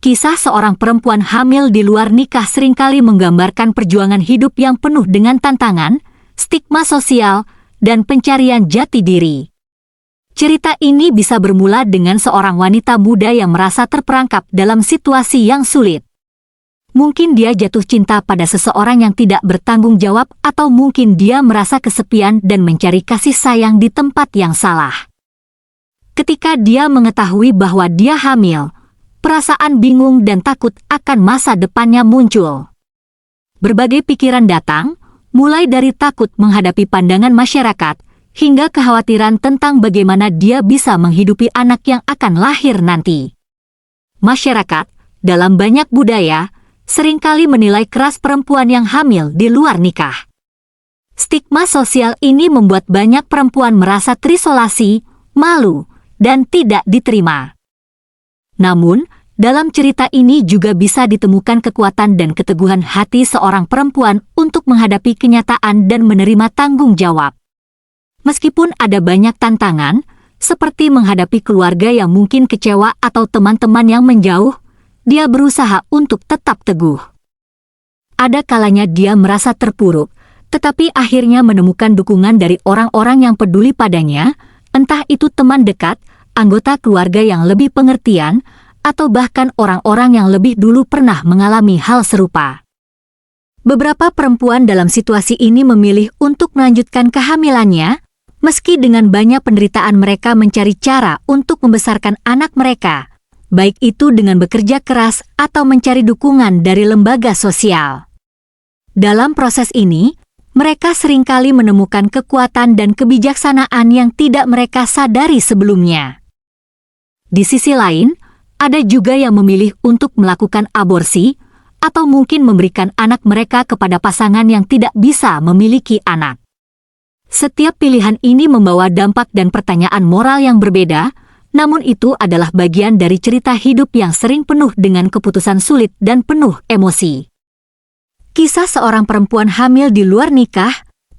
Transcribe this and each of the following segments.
Kisah seorang perempuan hamil di luar nikah seringkali menggambarkan perjuangan hidup yang penuh dengan tantangan, stigma sosial, dan pencarian jati diri. Cerita ini bisa bermula dengan seorang wanita muda yang merasa terperangkap dalam situasi yang sulit. Mungkin dia jatuh cinta pada seseorang yang tidak bertanggung jawab, atau mungkin dia merasa kesepian dan mencari kasih sayang di tempat yang salah. Ketika dia mengetahui bahwa dia hamil, perasaan bingung dan takut akan masa depannya muncul. Berbagai pikiran datang, mulai dari takut menghadapi pandangan masyarakat, hingga kekhawatiran tentang bagaimana dia bisa menghidupi anak yang akan lahir nanti. Masyarakat, dalam banyak budaya, seringkali menilai keras perempuan yang hamil di luar nikah. Stigma sosial ini membuat banyak perempuan merasa terisolasi, malu, dan tidak diterima. Namun, dalam cerita ini juga bisa ditemukan kekuatan dan keteguhan hati seorang perempuan untuk menghadapi kenyataan dan menerima tanggung jawab. Meskipun ada banyak tantangan, seperti menghadapi keluarga yang mungkin kecewa atau teman-teman yang menjauh, dia berusaha untuk tetap teguh. Ada kalanya dia merasa terpuruk, tetapi akhirnya menemukan dukungan dari orang-orang yang peduli padanya, entah itu teman dekat, anggota keluarga yang lebih pengertian, atau bahkan orang-orang yang lebih dulu pernah mengalami hal serupa. Beberapa perempuan dalam situasi ini memilih untuk melanjutkan kehamilannya, meski dengan banyak penderitaan mereka mencari cara untuk membesarkan anak mereka, baik itu dengan bekerja keras atau mencari dukungan dari lembaga sosial. Dalam proses ini, mereka seringkali menemukan kekuatan dan kebijaksanaan yang tidak mereka sadari sebelumnya. Di sisi lain, ada juga yang memilih untuk melakukan aborsi, atau mungkin memberikan anak mereka kepada pasangan yang tidak bisa memiliki anak. Setiap pilihan ini membawa dampak dan pertanyaan moral yang berbeda, namun itu adalah bagian dari cerita hidup yang sering penuh dengan keputusan sulit dan penuh emosi. Kisah seorang perempuan hamil di luar nikah,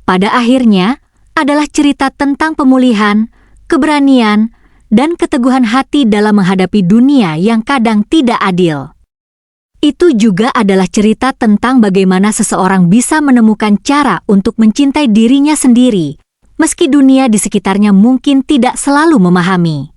pada akhirnya, adalah cerita tentang pemulihan, keberanian, dan keteguhan hati dalam menghadapi dunia yang kadang tidak adil. Itu juga adalah cerita tentang bagaimana seseorang bisa menemukan cara untuk mencintai dirinya sendiri, meski dunia di sekitarnya mungkin tidak selalu memahami.